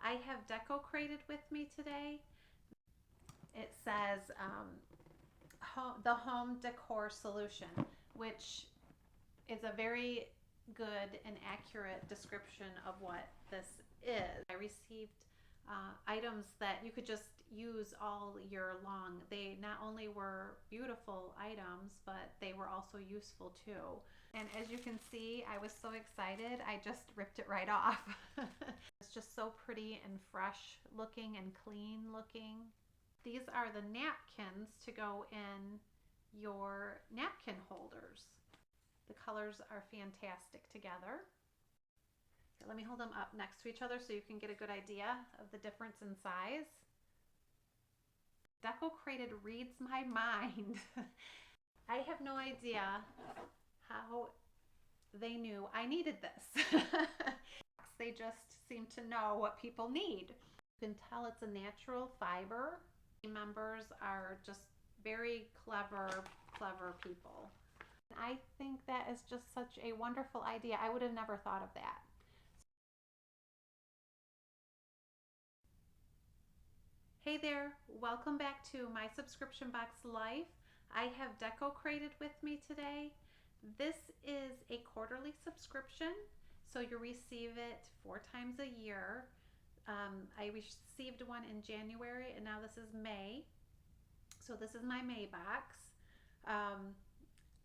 I have Decocrated with me today. It says the home decor solution, which is a very good and accurate description of what this is. I received items that you could just use all year long. They not only were beautiful items, but they were also useful too. And as you can see, I was so excited, I just ripped it right off. It's just so pretty and fresh looking and clean looking. These are the napkins to go in your napkin holders. The colors are fantastic together. Okay, let me hold them up next to each other so you can get a good idea of the difference in size. Decocrated reads my mind. I have no idea how they knew I needed this. They just seem to know what people need. You can tell it's a natural fiber. Team members are just very clever people. I think that is just such a wonderful idea. I would have never thought of that. Hey there, welcome back to my subscription box life. I have Decocrated with me today. This is a quarterly subscription, so you receive it 4 times a year. I received one in January and now this is May. So this is my May box.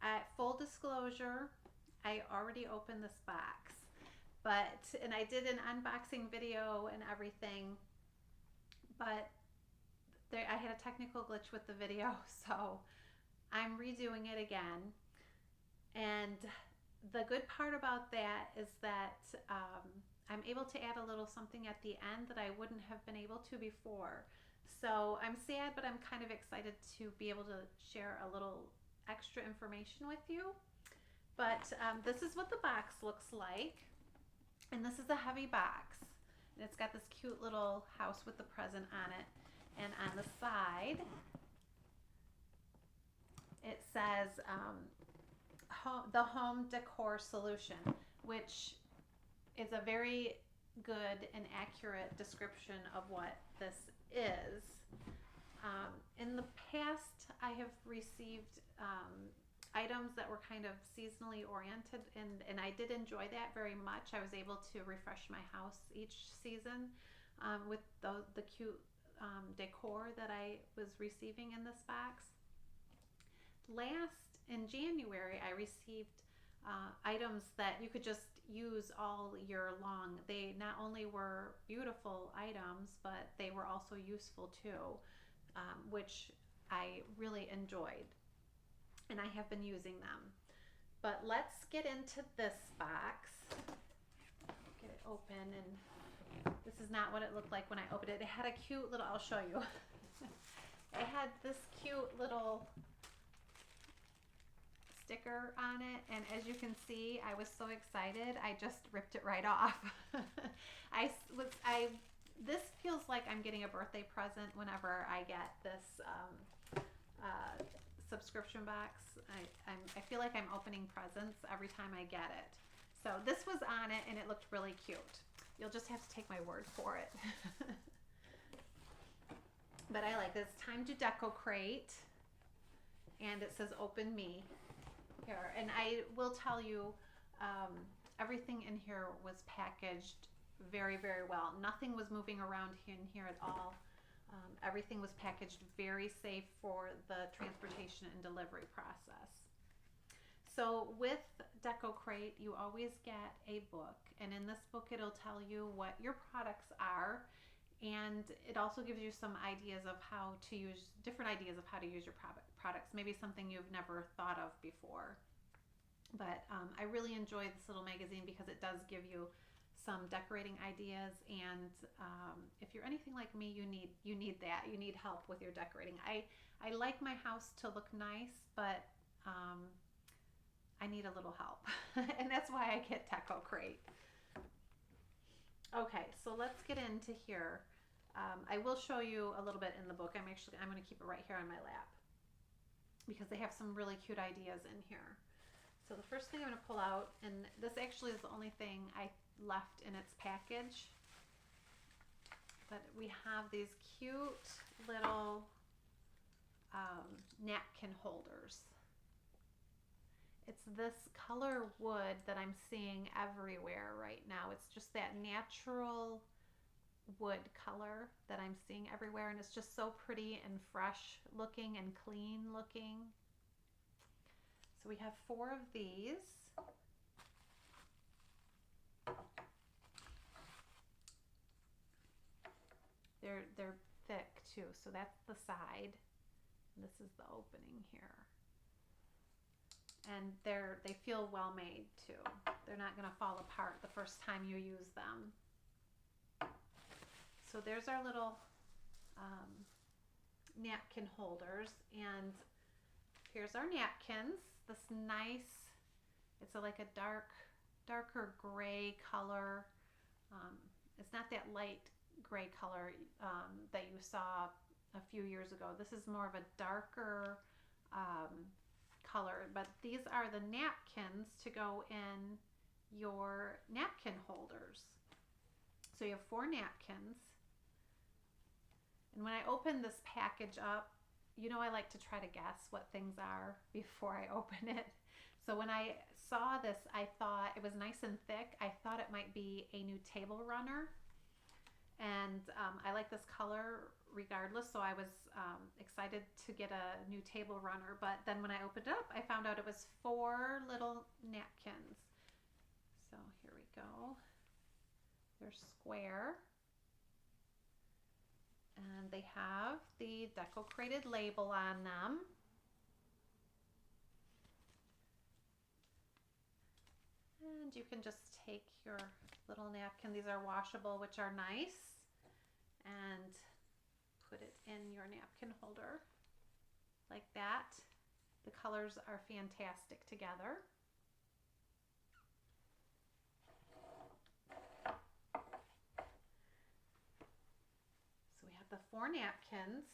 At full disclosure, I already opened this box, and I did an unboxing video and everything, but I had a technical glitch with the video, so I'm redoing it again. And the good part about that is that I'm able to add a little something at the end that I wouldn't have been able to before. So I'm sad, but I'm kind of excited to be able to share a little extra information with you. But this is what the box looks like. And this is a heavy box. And it's got this cute little house with the present on it. And on the side, it says the home decor solution, which is a very good and accurate description of what this is. In the past, I have received items that were kind of seasonally oriented, and I did enjoy that very much. I was able to refresh my house each season with the cute decor that I was receiving in this box. In January, I received items that you could just use all year long. They not only were beautiful items, but they were also useful too, which I really enjoyed, and I have been using them. But let's get into this box. Get it open, and this is not what it looked like when I opened it. It had a cute little, I'll show you. It had this cute little sticker on it, and as you can see, I was so excited, I just ripped it right off. This feels like I'm getting a birthday present whenever I get this subscription box. I feel like I'm opening presents every time I get it. So this was on it and it looked really cute. You'll just have to take my word for it. But I like this. Time to Decocrate, and it says open me here. And I will tell you, everything in here was packaged very well. Nothing was moving around in here at all. Everything was packaged very safe for the transportation and delivery process. So with Decocrate, you always get a book, and in this book it'll tell you what your products are, and it also gives you some ideas of how to use, different ideas of how to use your products, maybe something you've never thought of before. But I really enjoy this little magazine because it does give you some decorating ideas, and if you're anything like me, you need that. You need help with your decorating. I like my house to look nice, but I need a little help, and that's why I get Decocrate. Okay, so let's get into here. I will show you a little bit in the book. I'm going to keep it right here on my lap because they have some really cute ideas in here. So the first thing I'm going to pull out, and this actually is the only thing I left in its package. But we have these cute little napkin holders. It's this color wood that I'm seeing everywhere right now. It's just that natural wood color that I'm seeing everywhere, and it's just so pretty and fresh looking and clean looking. So we have 4 of these. They're thick too, so that's the side. This is the opening here. And they feel well made too. They're not gonna fall apart the first time you use them. So there's our little napkin holders, and here's our napkins. This nice, it's like a darker gray color. It's not that light gray color that you saw a few years ago. This is more of a darker color, but these are the napkins to go in your napkin holders. So you have 4 napkins. And when I open this package up, you know I like to try to guess what things are before I open it. So when I saw this, I thought it was nice and thick. I thought it might be a new table runner. And I like this color regardless, so I was excited to get a new table runner. But then when I opened it up, I found out it was 4 little napkins. So here we go. They're square. And they have the Decocrated label on them. And you can just take your little napkin. These are washable, which are nice. And put it in your napkin holder like that. The colors are fantastic together. So we have the 4 napkins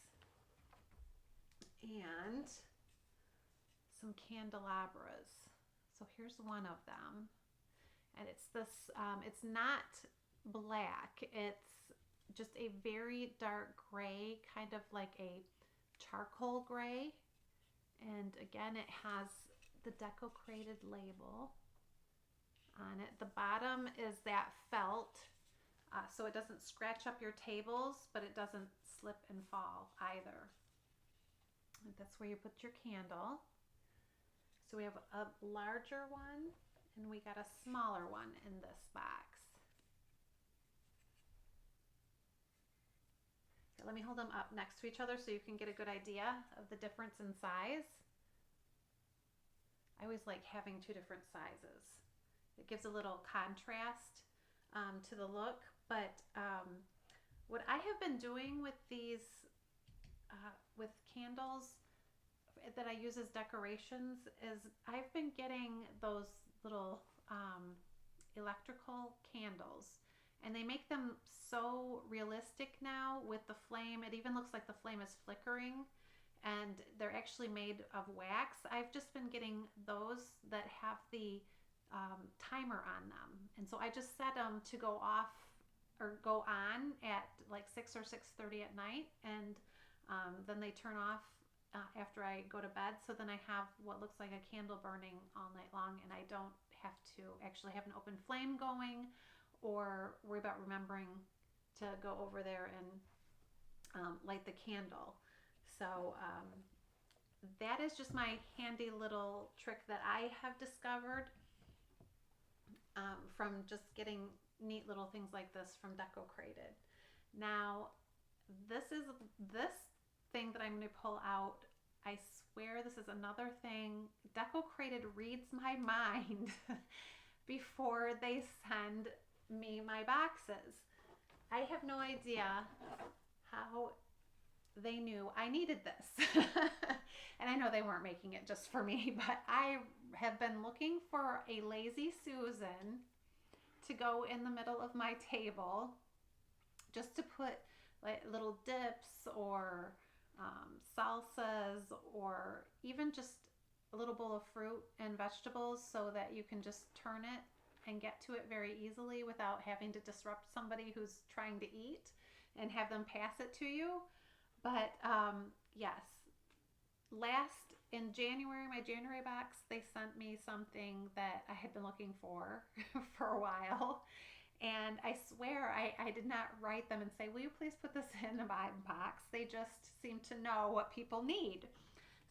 and some candelabras. So here's one of them. And it's this, it's not black, it's just a very dark gray, kind of like a charcoal gray. And again, it has the Decocrated label on it. The bottom is that felt, so it doesn't scratch up your tables, but it doesn't slip and fall either. And that's where you put your candle. So we have a larger one, and we got a smaller one in this box. Here, let me hold them up next to each other so you can get a good idea of the difference in size. I always like having 2 different sizes. It gives a little contrast to the look, but what I have been doing with these, with candles that I use as decorations, is I've been getting those little electrical candles, and they make them so realistic now with the flame. It even looks like the flame is flickering, and they're actually made of wax. I've just been getting those that have the timer on them, and so I just set them to go off or go on at like 6 or 6:30 at night, and then they turn off after I go to bed. So then I have what looks like a candle burning all night long, and I don't have to actually have an open flame going or worry about remembering to go over there and light the candle. So that is just my handy little trick that I have discovered from just getting neat little things like this from Decocrated. Now, this thing that I'm going to pull out, I swear this is another thing. Decocrated reads my mind before they send me my boxes. I have no idea how they knew I needed this. And I know they weren't making it just for me, but I have been looking for a Lazy Susan to go in the middle of my table, just to put like little dips or salsas, or even just a little bowl of fruit and vegetables, so that you can just turn it and get to it very easily without having to disrupt somebody who's trying to eat. and have them pass it to you. But yes, last in January, my January box, they sent me something that I had been looking for for a while. And I swear I did not write them and say, will you please put this in my box? They just seem to know what people need.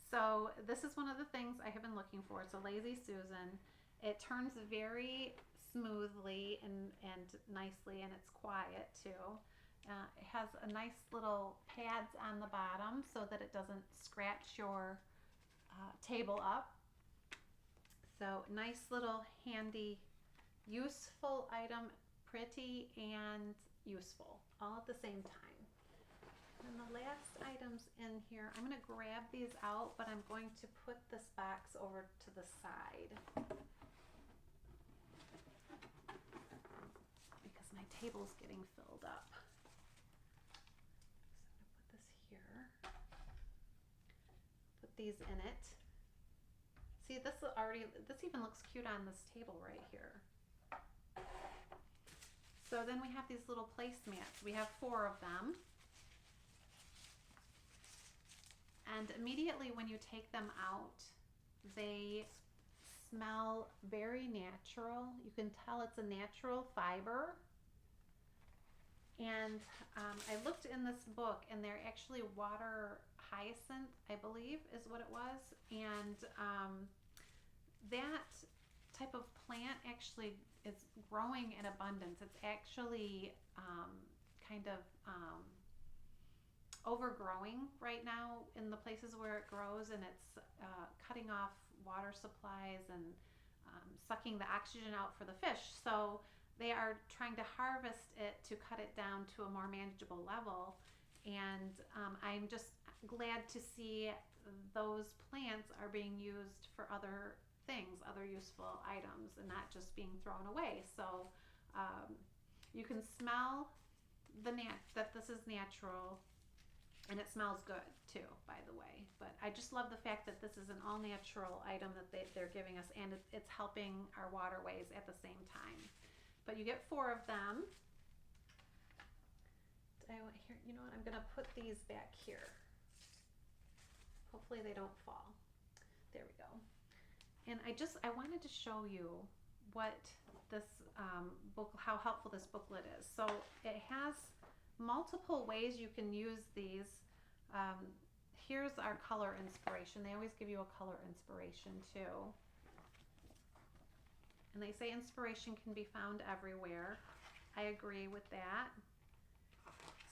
So this is one of the things I have been looking for. It's a Lazy Susan. It turns very smoothly and nicely, and it's quiet too. It has a nice little pads on the bottom so that it doesn't scratch your table up. So nice little handy, useful item, pretty and useful all at the same time. And the last items in here, I'm going to grab these out, but I'm going to put this box over to the side because my table's getting filled up. So I'm going to put this here. Put these in it. See, this even looks cute on this table right here. So then we have these little placemats. We have 4 of them. And immediately when you take them out, they smell very natural. You can tell it's a natural fiber. And I looked in this book, and they're actually water hyacinth, I believe is what it was. And that type of plant actually is growing in abundance. It's actually kind of overgrowing right now in the places where it grows, and it's cutting off water supplies and sucking the oxygen out for the fish. So they are trying to harvest it to cut it down to a more manageable level. And I'm just glad to see those plants are being used for other things, other useful items, and not just being thrown away. So you can smell that this is natural. And it smells good too, by the way. But I just love the fact that this is an all-natural item that they're giving us, and it's helping our waterways at the same time. But you get 4 of them. Here, you know what? I'm going to put these back here. Hopefully they don't fall. There we go. And I wanted to show you what this book, how helpful this booklet is. So it has multiple ways you can use these. Here's our color inspiration. They always give you a color inspiration too. And they say inspiration can be found everywhere. I agree with that.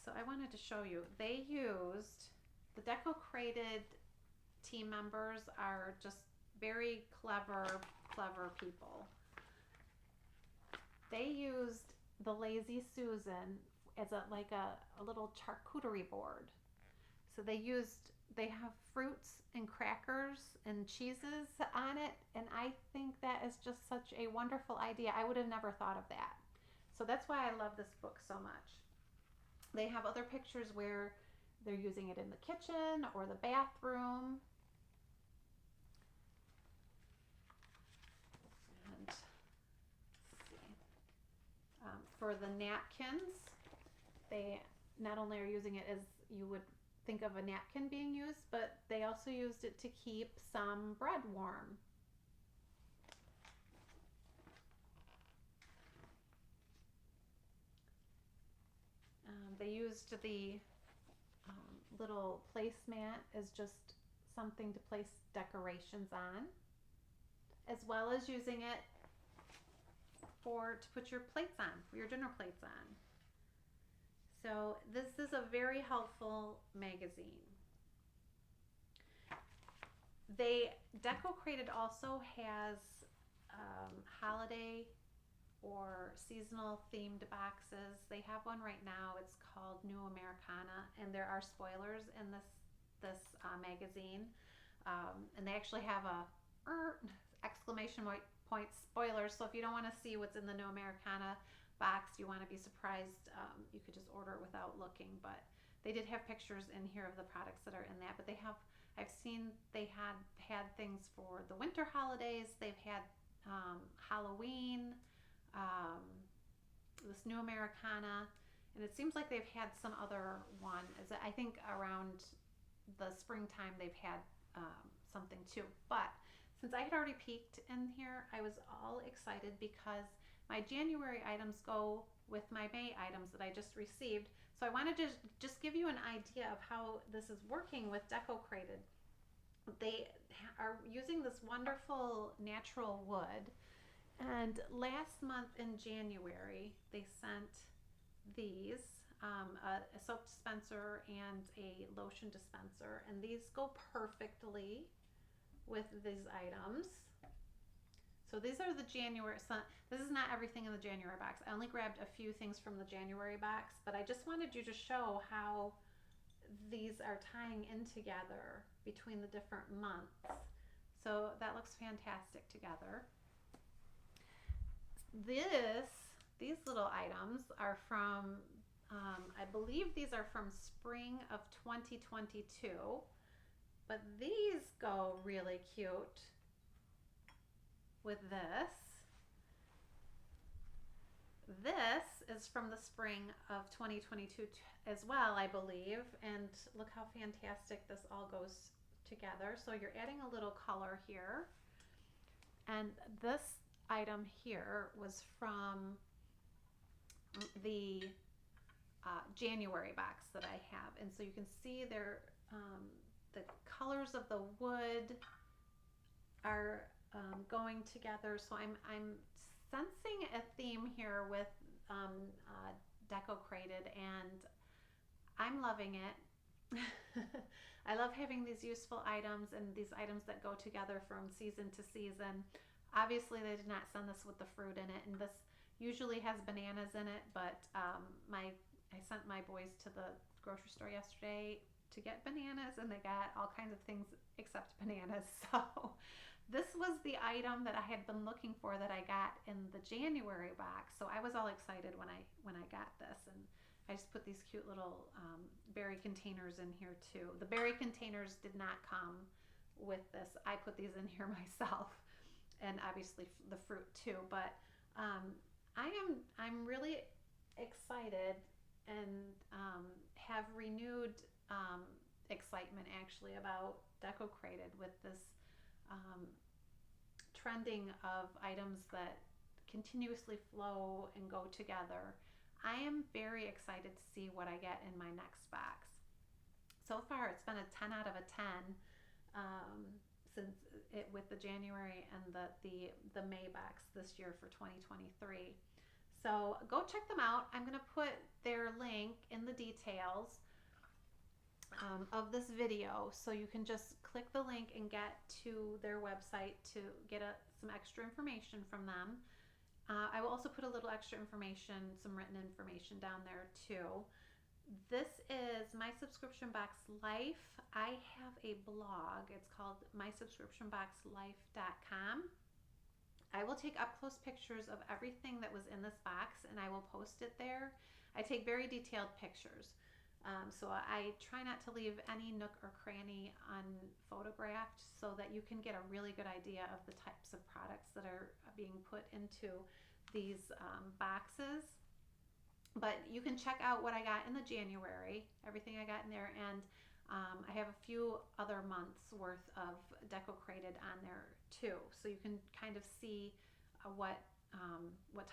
So I wanted to show you. They used, the Decocrated team members are just very clever people. They used the Lazy Susan as a little charcuterie board. So they have fruits and crackers and cheeses on it, and I think that is just such a wonderful idea. I would have never thought of that. So that's why I love this book so much. They have other pictures where they're using it in the kitchen or the bathroom. And let's see. For the napkins, they not only are using it as you would think of a napkin being used, but they also used it to keep some bread warm. They used the little placemat as just something to place decorations on, as well as using it to put your plates on, your dinner plates on. So this is a very helpful magazine. Decocrated also has holiday or seasonal themed boxes. They have one right now. It's called New Americana, and there are spoilers in this magazine. And they actually have a exclamation point spoilers. So if you don't want to see what's in the New Americana box, you want to be surprised, you could just order it without looking. But they did have pictures in here of the products that are in that. But I've seen they had things for the winter holidays. They've had Halloween, this New Americana, And it seems like they've had some other one. I think around the springtime they've had something too. But since I had already peeked in here, I was all excited because my January items go with my May items that I just received. So I wanted to just give you an idea of how this is working with Decocrated. They are using this wonderful natural wood. And last month in January, they sent these, a soap dispenser and a lotion dispenser. And these go perfectly with these items. So these are the January, so this is not everything in the January box. I only grabbed a few things from the January box, but I just wanted you to show how these are tying in together between the different months. So that looks fantastic together. These little items are from, I believe these are from spring of 2022, but these go really cute with this. This is from the spring of 2022 as well, I believe, and look how fantastic this all goes together. So you're adding a little color here, and this item here was from the January box that I have, and so you can see there the colors of the wood are going together. So I'm sensing a theme here with Decocrated, and I'm loving it. I love having these useful items and these items that go together from season to season. Obviously, they did not send this with the fruit in it, and this usually has bananas in it, but I sent my boys to the grocery store yesterday to get bananas, and they got all kinds of things except bananas. So this was the item that I had been looking for that I got in the January box. So I was all excited when I got this, and I just put these cute little berry containers in here too. The berry containers did not come with this. I put these in here myself, and obviously the fruit too. But I'm really excited and have renewed excitement actually about Decocrated with this trending of items that continuously flow and go together. I am very excited to see what I get in my next box. So far, it's been a 10 out of a 10 since it with the January and the May box this year for 2023. So go check them out. I'm going to put their link in the details of this video, so you can just click the link and get to their website to get some extra information from them. I will also put a little extra information, some written information down there too. This is My Subscription Box Life. I have a blog. It's called mysubscriptionboxlife.com. I will take up close pictures of everything that was in this box, and I will post it there. I take very detailed pictures. So I try not to leave any nook or cranny unphotographed, so that you can get a really good idea of the types of products that are being put into these boxes. But you can check out what I got in the January, everything I got in there, and I have a few other months worth of Decocrated on there too, so you can kind of see what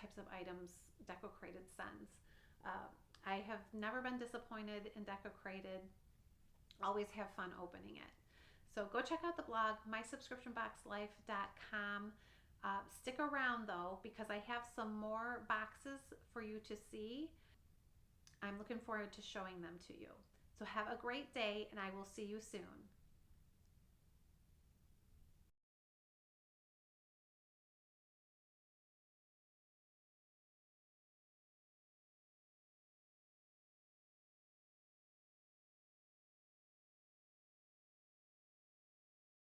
types of items Decocrated sends. I have never been disappointed in Decocrated. Always have fun opening it. So go check out the blog, mysubscriptionboxlife.com. Stick around though, because I have some more boxes for you to see. I'm looking forward to showing them to you. So have a great day, and I will see you soon.